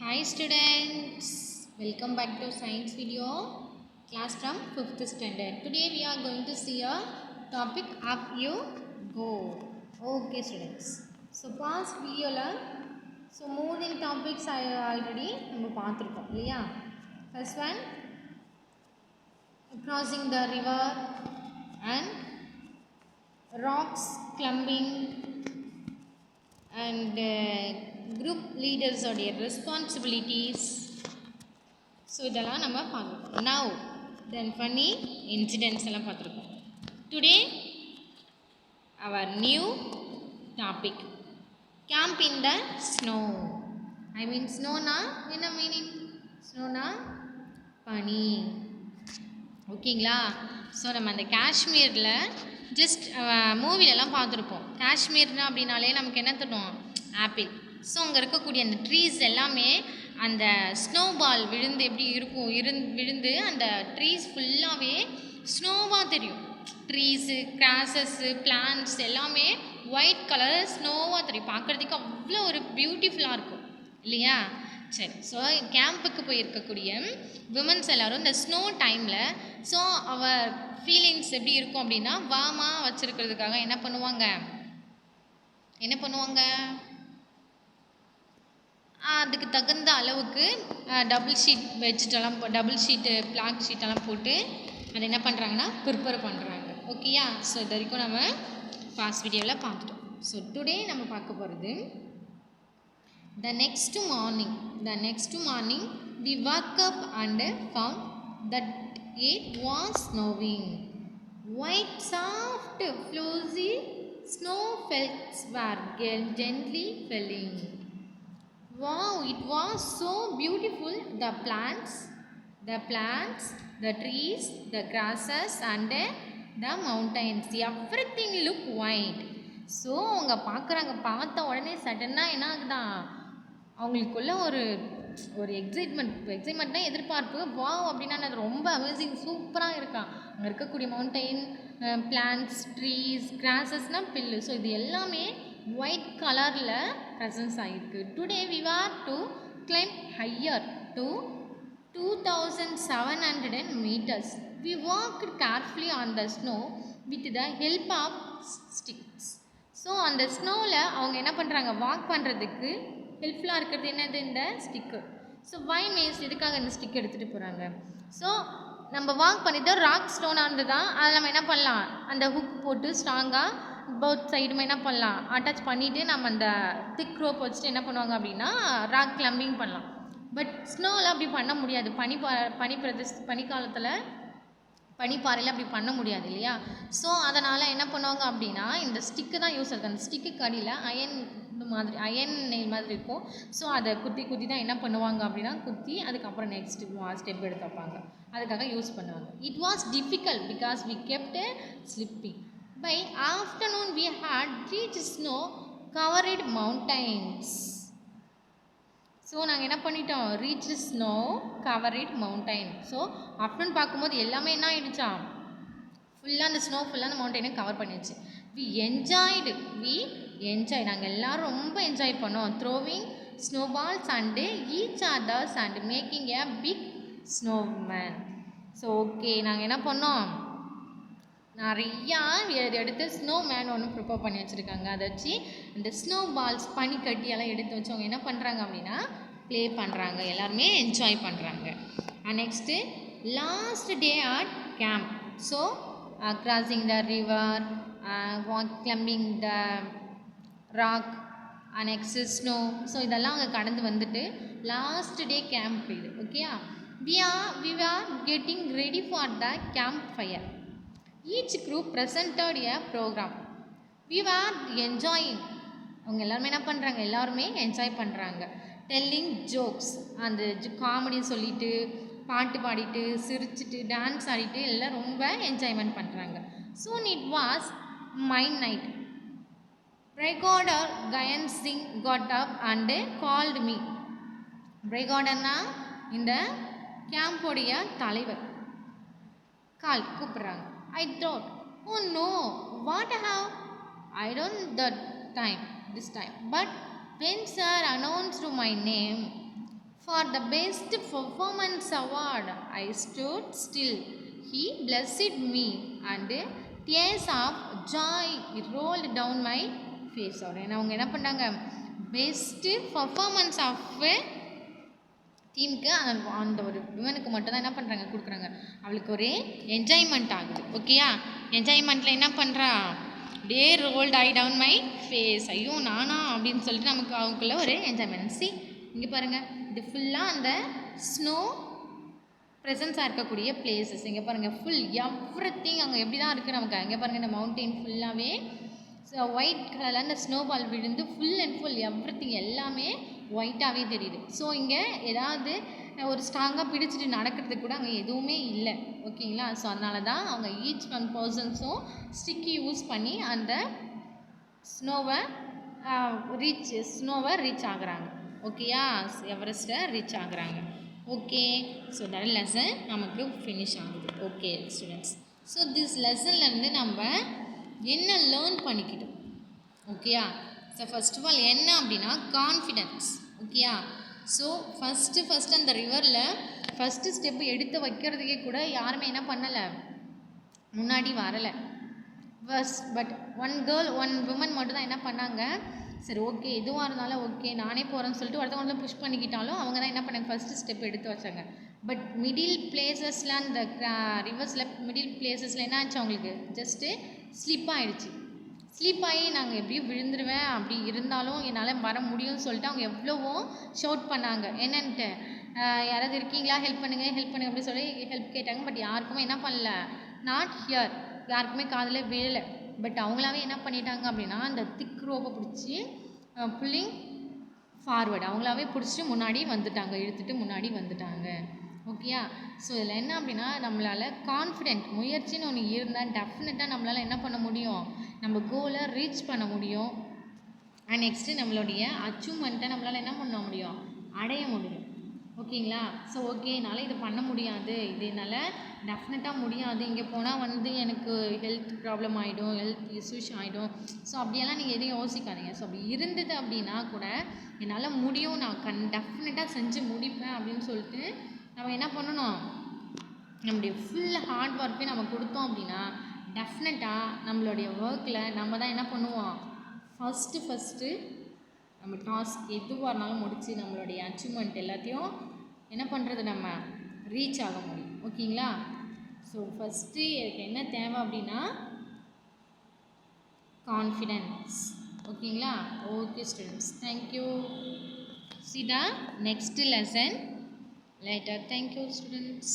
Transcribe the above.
Hi students, welcome back to science video class from 5th standard. Today we are going to see a topic up you go. Okay students. So past video la moving topics I already நம்ம பார்த்திருக்கோம் இல்லையா? First one, crossing the river and rocks climbing and group leaders உடைய responsibilities. So இதெல்லாம் நம்ம பார்த்துருக்கோம். Now then funny incidents எல்லாம் பார்த்துருக்கோம். Today our new topic, camp in the snow. I mean snowனா என்ன மீனிங்? ஸ்னோனா பனி. ஓகேங்களா? ஸோ நம்ம அந்த காஷ்மீரில் ஜஸ்ட் மூவிலெலாம் பார்த்துருப்போம். காஷ்மீர்னா அப்படின்னாலே நமக்கு என்ன தரும்? ஆப்பிள். ஸோ அங்கே இருக்கக்கூடிய அந்த ட்ரீஸ் எல்லாமே அந்த ஸ்னோபால் விழுந்து எப்படி இருக்கும் விழுந்து அந்த ட்ரீஸ் ஃபுல்லாகவே ஸ்னோவாக தெரியும். ட்ரீஸு கிராசஸ்ஸு பிளான்ட்ஸ் எல்லாமே ஒயிட் கலர் ஸ்னோவாக தெரியும். பார்க்குறதுக்கு அவ்வளோ ஒரு பியூட்டிஃபுல்லாக இருக்கும் இல்லையா? சரி, ஸோ கேம்புக்கு போயிருக்கக்கூடிய விமன்ஸ் எல்லோரும் இந்த ஸ்னோ டைமில் ஸோ அவர் ஃபீலிங்ஸ் எப்படி இருக்கும் அப்படின்னா வார்மாக வச்சுருக்கிறதுக்காக என்ன பண்ணுவாங்க அதுக்கு தகுந்த அளவுக்கு டபுள் ஷீட்டு பிளாக் ஷீட்டெல்லாம் போட்டு அதை என்ன பண்ணுறாங்கன்னா ப்ரிப்பேர் பண்ணுறாங்க. ஓகேயா? ஸோ இது வரைக்கும் நம்ம பாஸ்ட் வீடியோவில் பார்த்துட்டோம். ஸோ டுடே நம்ம பார்க்க போகிறது the next morning we woke up and found that it was snowing. White soft fluffy snowflakes were gently falling. Wow, it was so beautiful. The plants, the trees, the grasses and the mountains, everything looked white. So அவங்க பார்த்த உடனே சடனாக என்ன ஆகுதான், அவங்களுக்குள்ள ஒரு எக்ஸைட்மெண்ட்னா எதிர்பார்ப்பு. Wow அப்படின்னா அது ரொம்ப அமேசிங் சூப்பராக இருக்கான். அங்கே இருக்கக்கூடிய மவுண்டைன், பிளான்ட்ஸ், ட்ரீஸ், கிராசஸ்னால் பில்லு. ஸோ இது எல்லாமே ஒயிட் கலரில் ப்ரெசன்ஸ் ஆகிருக்கு. Today we are to climb higher to 2700 meters. We walked carefully on the snow with the help of sticks. So அந்த ஸ்னோவில் அவங்க என்ன பண்ணுறாங்க, வாக் பண்ணுறதுக்கு ஹெல்ப்ஃபுல்லாக இருக்கிறது என்னது? இந்த ஸ்டிக்கு. ஸோ வை மீன்ஸ் எதுக்காக இந்த ஸ்டிக் எடுத்துகிட்டு போகிறாங்க? ஸோ நம்ம வாக் பண்ணிட்டு ராக் ஸ்டோனாக இருந்து தான் அதை நம்ம என்ன பண்ணலாம், அந்த ஹுக் போட்டு ஸ்ட்ராங்காக போத் சைடுமே என்ன பண்ணலாம் அட்டாச் பண்ணிவிட்டு நம்ம அந்த திக் ரோப் வச்சுட்டு என்ன பண்ணுவாங்க அப்படின்னா ராக் கிளம்பிங் பண்ணலாம். பட் ஸ்னோவில் அப்படி பண்ண முடியாது. பனிப்பாறையில் அப்படி பண்ண முடியாது இல்லையா? ஸோ அதனால் என்ன பண்ணுவாங்க அப்படின்னா இந்த ஸ்டிக்கு தான் யூஸ் ஆகுது. அந்த ஸ்டிக்கு அடியில் அயன் நெயில் மாதிரி இருக்கும். ஸோ அதை குத்தி தான் என்ன பண்ணுவாங்க அப்படின்னா குத்தி அதுக்கப்புறம் நெக்ஸ்ட் ஸ்டெப் எடுத்து வைப்பாங்க. அதுக்காக யூஸ் பண்ணுவாங்க. It was difficult because we kept slipping. By afternoon we had reach snow covered mountains. So நாங்கள் என்ன பண்ணிட்டோம், reach snow covered mountain. So afternoon பார்க்கும்போது எல்லாமே என்ன ஆகிடுச்சா, ஃபுல்லாக அந்த ஸ்னோ ஃபுல்லாக அந்த மவுண்டைனை கவர் பண்ணிடுச்சு. வி என்ஜாய் நாங்கள் எல்லோரும் ரொம்ப என்ஜாய் பண்ணோம். Throwing snowballs and each others and making a big snowman. So okay, நாங்கள் என்ன பண்ணோம், நிறையா எடுத்து ஸ்னோ மேன் ஒன்று ப்ரிப்பேர் பண்ணி வச்சுருக்காங்க. அதை வச்சு இந்த ஸ்னோ பால்ஸ் பனிக்கட்டியெல்லாம் எடுத்து வச்சு அவங்க என்ன பண்ணுறாங்க அப்படின்னா ப்ளே பண்ணுறாங்க, எல்லாருமே என்ஜாய் பண்ணுறாங்க. Next last day at camp. So crossing the river, climbing the rock, next snow. So இதெல்லாம் அவங்க கடந்து வந்துட்டு லாஸ்ட் டே கேம்ப் இது. ஓகேயா? we are getting ready for the campfire. Each group presented a program. We were enjoying. அவங்க எல்லாருமே என்ன பண்ணுறாங்க, எல்லாருமே என்ஜாய் பண்ணுறாங்க. டெல்லிங் ஜோக்ஸ், அந்த காமெடி சொல்லிட்டு பாட்டு பாடிட்டு சிரிச்சிட்டு டான்ஸ் ஆடிட்டு எல்லாம் ரொம்ப என்ஜாய்மெண்ட் பண்ணுறாங்க. Soon it was midnight. Brigadier Gyan Singh got up and called me. பிரைகாடர்னா இந்த கேம்போடைய தலைவர். கூப்பிட்றாங்க. I thought, oh no, what have I done this time? But when sir announced my name, For the best performance award, I stood still. He blessed me, and tears of joy rolled down my face. அவங்க என்ன பண்ணாங்க, best performance of டீமுக்கு அந்த ஒரு விமனுக்கு மட்டும் தான் என்ன பண்ணுறாங்க, கொடுக்குறாங்க. அவளுக்கு ஒரு என்ஜாய்மெண்ட் ஆகுது. ஓகேயா, என்ஜாய்மெண்ட்டில் என்ன பண்ணுறா, they rolled I down my face, ஐயோ நானா அப்படின்னு சொல்லிட்டு நமக்கு அவங்களுக்குள்ள ஒரு என்ஜாய்மெண்ட். சி இங்கே பாருங்கள், இது ஃபுல்லாக அந்த ஸ்னோ ப்ரெசன்ஸாக இருக்கக்கூடிய பிளேசஸ். இங்கே பாருங்கள், ஃபுல் எவ்ரிதிங் அங்கே எப்படி தான் இருக்குது நமக்கு. அங்கே பாருங்கள், இந்த மவுண்டெயின் ஃபுல்லாகவே ஒயிட் கலரில் அந்த ஸ்னோபால் விழுந்து ஃபுல் அண்ட் ஃபுல் எவ்ரிதிங் எல்லாமே ஒயிட்டாகவே தெரியுது. ஸோ இங்கே ஏதாவது ஒரு ஸ்ட்ராங்காக பிடிச்சிட்டு நடக்கிறதுக்கு கூட அங்கே எதுவுமே இல்லை. ஓகேங்களா, ஸோ அதனால தான் அவங்க ஈச் ஒன் பர்சன்ஸும் ஸ்டிக்கி யூஸ் பண்ணி அந்த ஸ்னோவை ரீச் ஆகுறாங்க. ஓகேயா, எவரெஸ்ட்டை ரீச் ஆகுறாங்க. ஓகே, ஸோ தட் லெசன் நமக்கு ஃபினிஷ் ஆகுது. ஓகே ஸ்டூடெண்ட்ஸ், ஸோ திஸ் லெசன்லேருந்து நம்ம என்ன லேர்ன் பண்ணிக்கிட்டோம். ஓகேயா, ஸோ ஃபர்ஸ்ட் ஆஃப் ஆல் என்ன அப்படின்னா கான்ஃபிடென்ஸ். ஓகேயா, ஸோ ஃபஸ்ட்டு அந்த ரிவரில் ஃபஸ்ட்டு ஸ்டெப்பு எடுத்து வைக்கிறதுக்கே கூட யாருமே என்ன பண்ணலை, முன்னாடி வரலை. பட் ஒன் விமன் மட்டும் தான் என்ன பண்ணாங்க, சரி ஓகே எதுவாக இருந்தாலும் ஓகே நானே போகிறேன்னு சொல்லிட்டு ஒருத்தவங்க வந்து புஷ் பண்ணிக்கிட்டாலும் அவங்க தான் என்ன பண்ணாங்க, ஃபஸ்ட்டு ஸ்டெப் எடுத்து வச்சாங்க. பட் மிடில் பிளேசஸில் அந்த ரிவர்ஸில் மிடில் பிளேசஸில் என்ன ஆச்சு, அவங்களுக்கு ஜஸ்ட்டு ஸ்லிப் ஆகிடுச்சு. ஸ்லிப் ஆகி நாங்கள் எப்படியும் விழுந்துருவேன், அப்படி இருந்தாலும் என்னால் வர முடியும்னு சொல்லிட்டு அவங்க எவ்வளவோ ஷவுட் பண்ணாங்க. என்னன்ட்டு யாராவது இருக்கீங்களா, ஹெல்ப் பண்ணுங்கள் அப்படின்னு சொல்லி ஹெல்ப் கேட்டாங்க. பட் யாருக்குமே என்ன பண்ணல, நாட் ஹியர், யாருக்குமே காதில் விழலை. பட் அவங்களாவே என்ன பண்ணிட்டாங்க அப்படின்னா அந்த திக் ரோப்பை பிடிச்சி புல்லிங் ஃபார்வர்டு அவங்களாவே பிடிச்சிட்டு முன்னாடி வந்துட்டாங்க, இழுத்துட்டு முன்னாடி வந்துட்டாங்க. ஓகேயா, ஸோ இதில் என்ன அப்படின்னா நம்மளால் கான்ஃபிடென்ட் முயற்சின்னு ஒன்று இருந்தால் டெஃபினட்டாக நம்மளால் என்ன பண்ண முடியும், நம்ம கோலை ரீச் பண்ண முடியும். அண்ட் நெக்ஸ்ட்டு நம்மளுடைய அச்சீவ்மெண்ட்டை நம்மளால் என்ன பண்ண முடியும், அடைய முடியும். ஓகேங்களா, ஸோ ஓகே என்னால் இது பண்ண முடியாது, இது என்னால் டெஃபினட்டாக முடியாது, இங்கே போனால் வந்து எனக்கு ஹெல்த் ப்ராப்ளம் ஆகிடும், ஹெல்த் இஷ்யூஸ் ஆகிடும், ஸோ அப்படியெல்லாம் நீங்கள் எதையும் யோசிக்காதீங்க. ஸோ அப்படி இருந்தது அப்படின்னா கூட என்னால் முடியும், நான் டெஃபினட்டாக செஞ்சு முடிப்பேன் அப்படின்னு சொல்லிட்டு நம்ம என்ன பண்ணணும், நம்மளுடைய ஃபுல் ஹார்ட் ஒர்க்கே நம்ம கொடுத்தோம் அப்படின்னா டெஃபினட்டாக நம்மளுடைய ஒர்க்கில் நம்ம தான் என்ன பண்ணுவோம், ஃபஸ்ட்டு நம்ம டாஸ்க் எதுவாக இருந்தாலும் முடித்து நம்மளுடைய அச்சீவ்மெண்ட் எல்லாத்தையும் என்ன பண்ணுறது, நம்ம ரீச் ஆக முடியும். ஓகேங்களா, ஸோ ஃபஸ்ட்டு எனக்கு என்ன தேவை அப்படின்னா கான்ஃபிடென்ஸ். ஓகேங்களா, okay students, thank you. See the next lesson later. Thank you students.